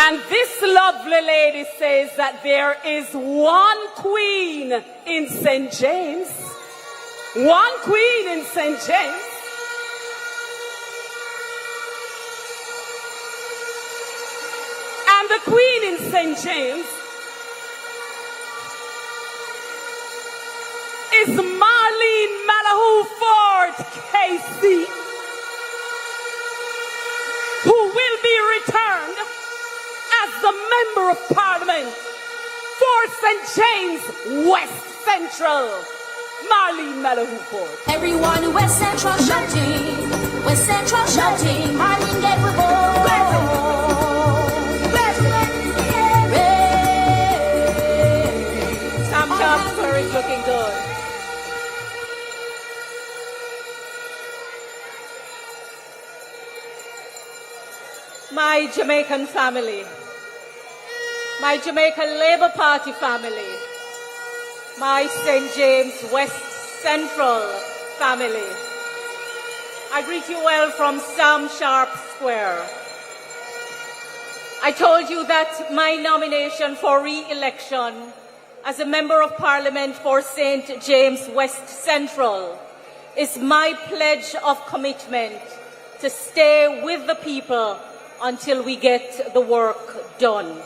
And this lovely lady says that there is one queen in St. James. One queen in St. James. And the queen in St. James is Marlene Malahoo Forte, KC, who will be returned as the Member of Parliament for St. James West Central. Marlene Malahoo Forte. Everyone in West Central shouting, West Central shouting, Marlene get revolt. Sam Sharpe is looking good. My Jamaican family, my Jamaican Labour Party family, my St. James West Central family. I greet you well from Sam Sharpe Square. I told you that my nomination for re-election as a Member of Parliament for St. James West Central is my pledge of commitment to stay with the people until we get the work done.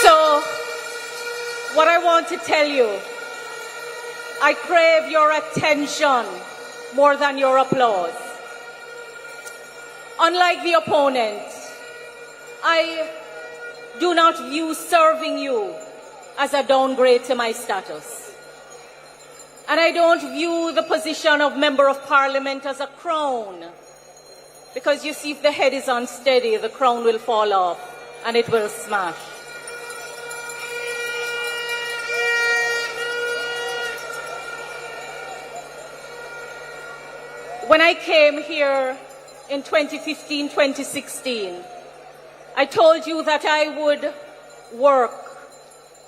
So, what I want to tell you, I crave your attention more than your applause. Unlike the opponent, I do not view serving you as a downgrade to my status. And I don't view the position of Member of Parliament as a crown. Because you see, if the head is unsteady, the crown will fall off and it will smash. When I came here in 2015-2016, I told you that I would work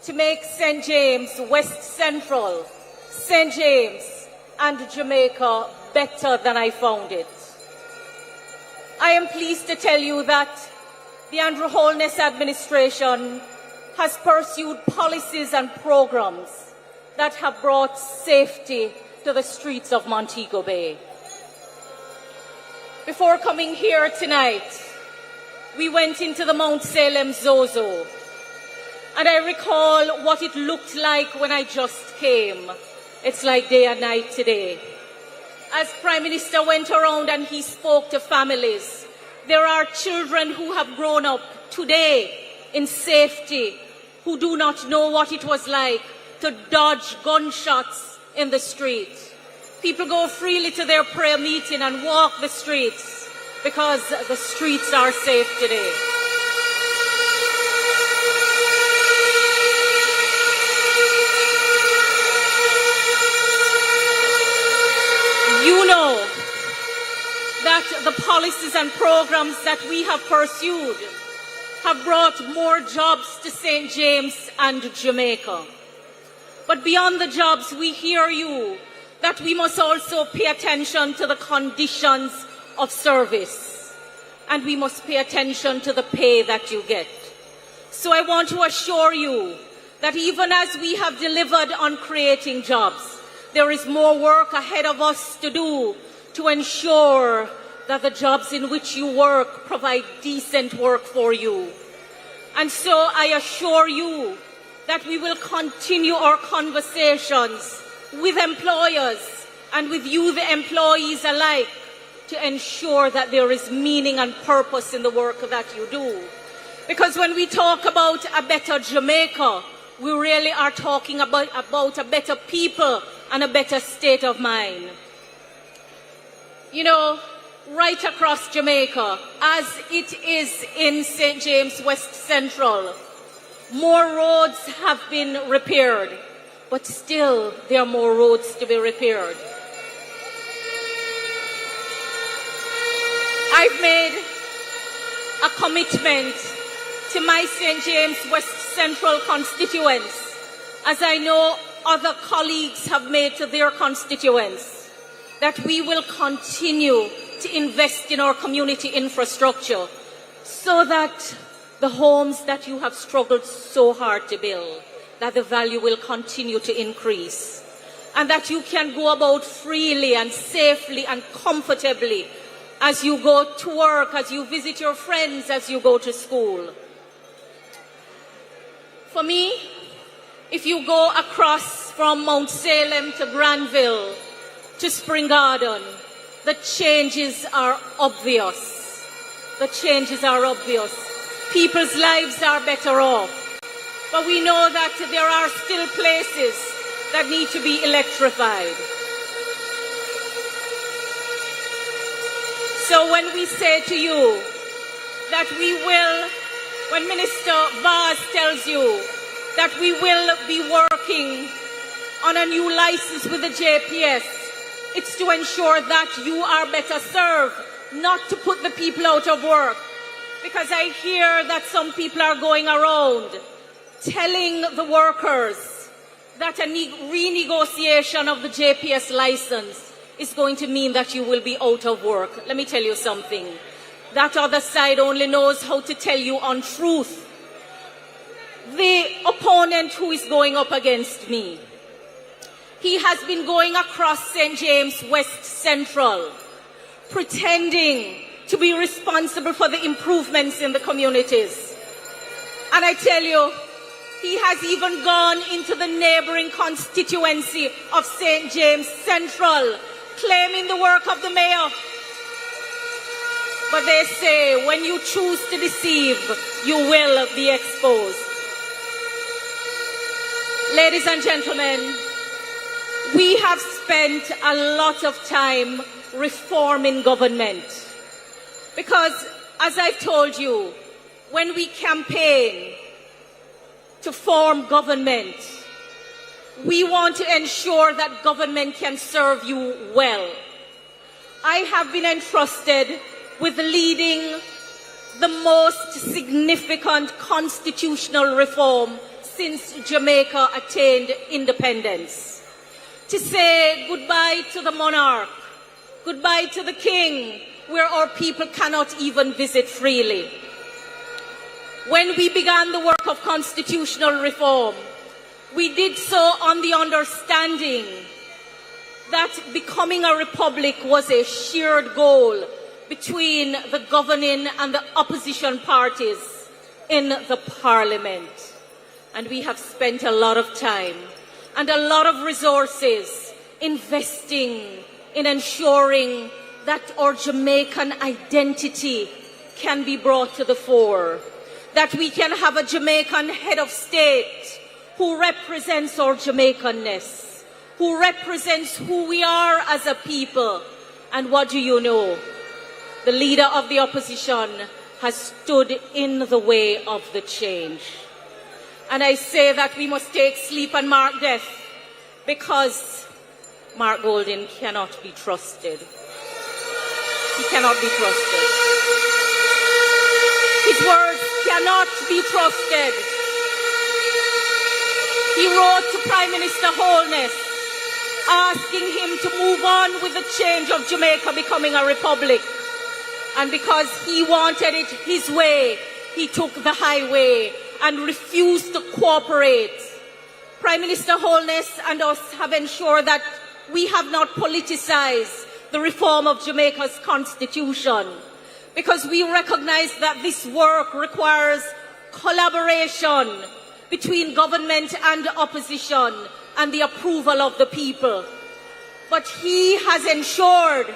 to make St. James West Central, St. James and Jamaica better than I found it. I am pleased to tell you that the Andrew Holness administration has pursued policies and programs that have brought safety to the streets of Montego Bay. Before coming here tonight, we went into the Mount Salem Zozo, and I recall what it looked like when I just came. It's like day and night today. As Prime Minister went around and he spoke to families, there are children who have grown up today in safety, who do not know what it was like to dodge gunshots in the street. People go freely to their prayer meeting and walk the streets because the streets are safe today. You know that the policies and programs that we have pursued have brought more jobs to St. James and Jamaica. But beyond the jobs, we hear you that we must also pay attention to the conditions of service, and we must pay attention to the pay that you get. So I want to assure you that even as we have delivered on creating jobs, there is more work ahead of us to do to ensure that the jobs in which you work provide decent work for you. And so I assure you that we will continue our conversations with employers and with you, the employees alike, to ensure that there is meaning and purpose in the work that you do. Because when we talk about a better Jamaica, we really are talking about a better people and a better state of mind. You know, right across Jamaica, as it is in St. James West Central, more roads have been repaired, but still there are more roads to be repaired. I've made a commitment to my St. James West Central constituents, as I know other colleagues have made to their constituents, that we will continue to invest in our community infrastructure so that the homes that you have struggled so hard to build, that the value will continue to increase, and that you can go about freely and safely and comfortably as you go to work, as you visit your friends, as you go to school. For me, if you go across from Mount Salem to Granville to Spring Garden, the changes are obvious. The changes are obvious. People's lives are better off. But we know that there are still places that need to be electrified. So when we say to you that we will, when Minister Vaz tells you that we will be working on a new license with the JPS, it's to ensure that you are better served, not to put the people out of work. Because I hear that some people are going around telling the workers that a renegotiation of the JPS license is going to mean that you will be out of work. Let me tell you something. That other side only knows how to tell you untruth. The opponent who is going up against me, he has been going across St. James West Central, pretending to be responsible for the improvements in the communities. And I tell you, he has even gone into the neighboring constituency of St. James Central, claiming the work of the mayor. But they say, when you choose to deceive, you will be exposed. Ladies and gentlemen, we have spent a lot of time reforming government. Because, as I've told you, when we campaign to form government, we want to ensure that government can serve you well. I have been entrusted with leading the most significant constitutional reform since Jamaica attained independence. To say goodbye to the monarch, goodbye to the king, where our people cannot even visit freely. When we began the work of constitutional reform, we did so on the understanding that becoming a republic was a shared goal between the governing and the opposition parties in the parliament. And we have spent a lot of time and a lot of resources investing in ensuring that our Jamaican identity can be brought to the fore, that we can have a Jamaican head of state who represents our Jamaicanness, who represents who we are as a people. And what do you know? The leader of the opposition has stood in the way of the change. And I say that we must take sleep and mark death, because Mark Golding cannot be trusted. He cannot be trusted. His words cannot be trusted. He wrote to Prime Minister Holness, asking him to move on with the change of Jamaica becoming a republic. And because he wanted it his way, he took the highway and refused to cooperate. Prime Minister Holness and us have ensured that we have not politicized the reform of Jamaica's constitution, because we recognize that this work requires collaboration between government and opposition and the approval of the people. But he has ensured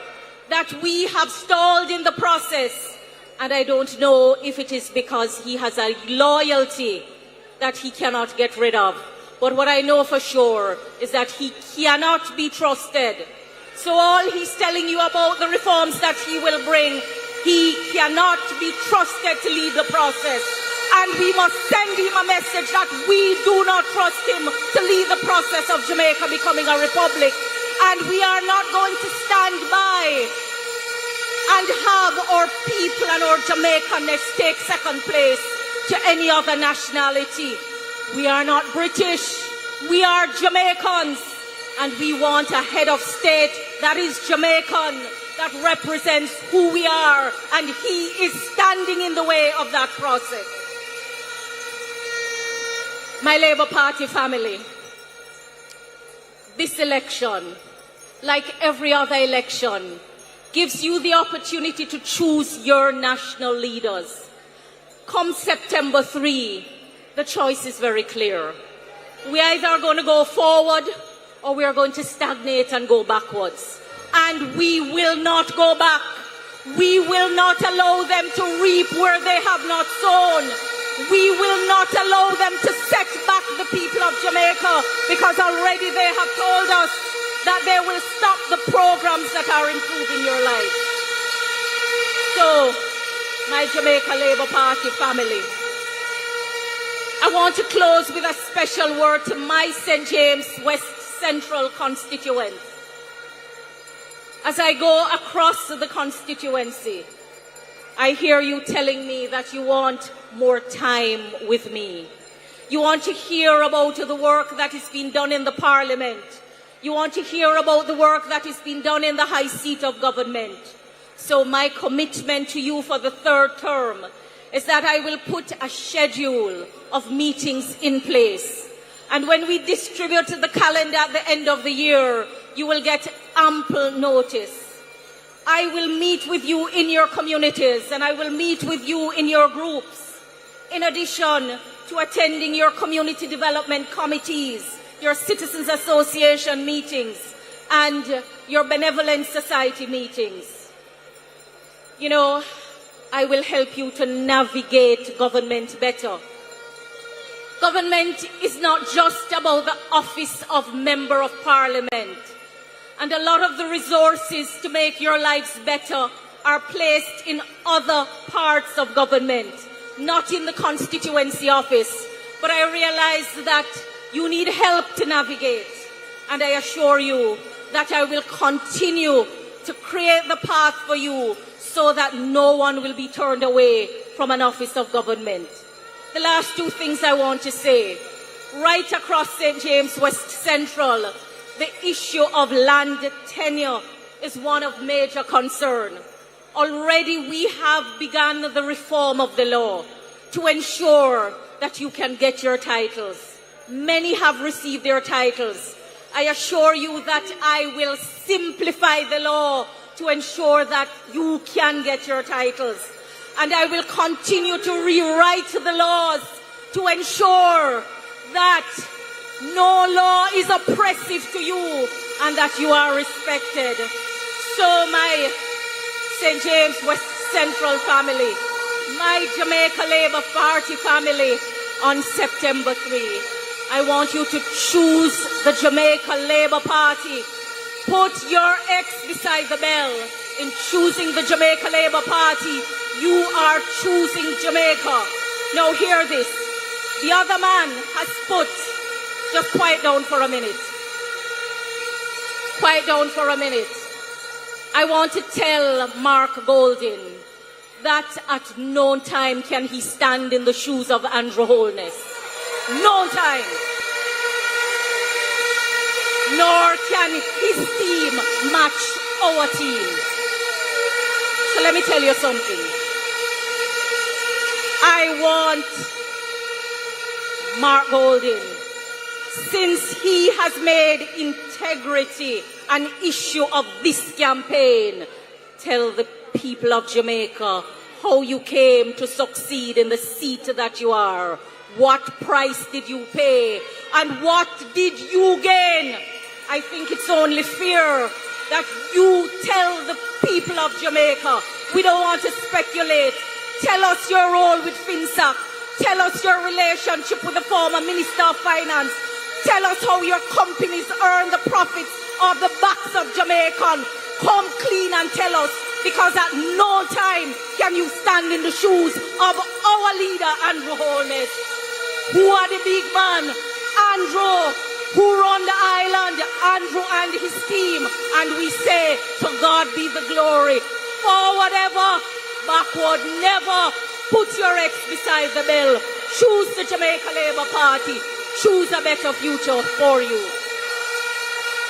that we have stalled in the process, and I don't know if it is because he has a loyalty that he cannot get rid of. But what I know for sure is that he cannot be trusted. So all he's telling you about the reforms that he will bring, he cannot be trusted to lead the process. And we must send him a message that we do not trust him to lead the process of Jamaica becoming a republic. And we are not going to stand by and have our people and our Jamaicanness take second place to any other nationality. We are not British. We are Jamaicans, and we want a head of state that is Jamaican, that represents who we are, and he is standing in the way of that process. My Labour Party family, this election, like every other election, gives you the opportunity to choose your national leaders. Come September 3, the choice is very clear. We either are going to go forward or we are going to stagnate and go backwards. And we will not go back. We will not allow them to reap where they have not sown. We will not allow them to set back the people of Jamaica, because already they have told us that they will stop the programs that are improving your life. So, my Jamaica Labour Party family, I want to close with a special word to my St. James West Central constituent. As I go across the constituency, I hear you telling me that you want more time with me. You want to hear about the work that is being done in the Parliament. You want to hear about the work that is being done in the high seat of government. So my commitment to you for the third term is that I will put a schedule of meetings in place. And when we distribute the calendar at the end of the year, you will get ample notice. I will meet with you in your communities, and I will meet with you in your groups, in addition to attending your community development committees, your citizens association meetings, and your benevolent society meetings. You know, I will help you to navigate government better. Government is not just about the office of Member of Parliament. And a lot of the resources to make your lives better are placed in other parts of government, not in the constituency office. But I realize that you need help to navigate. And I assure you that I will continue to create the path for you so that no one will be turned away from an office of government. The last two things I want to say. Right across St. James West Central, the issue of land tenure is one of major concern. Already we have begun the reform of the law to ensure that you can get your titles. Many have received their titles. I assure you that I will simplify the law to ensure that you can get your titles. And I will continue to rewrite the laws to ensure that no law is oppressive to you and that you are respected. So my St. James West Central family, my Jamaica Labour Party family, on September 3, I want you to choose the Jamaica Labour Party. Put your X beside the bell. In choosing the Jamaica Labour Party, you are choosing Jamaica. Now hear this. The other man has put, just quiet down for a minute. Quiet down for a minute. I want to tell Mark Golding that at no time can he stand in the shoes of Andrew Holness. No time. Nor can his team match our team. So let me tell you something. I want Mark Golding, since he has made integrity an issue of this campaign, tell the people of Jamaica how you came to succeed in the seat that you are. What price did you pay? And what did you gain? I think it's only fair that you tell the people of Jamaica. We don't want to speculate. Tell us your role with FinSac. Tell us your relationship with the former Minister of Finance. Tell us how your companies earn the profits of the backs of Jamaicans. Come clean and tell us, because at no time can you stand in the shoes of our leader, Andrew Holness. Who are the big man? Andrew, who run the island, Andrew and his team. And we say, to God be the glory. Forward ever, backward never. Put your X beside the bell. Choose the Jamaica Labour Party. choose a better future for you.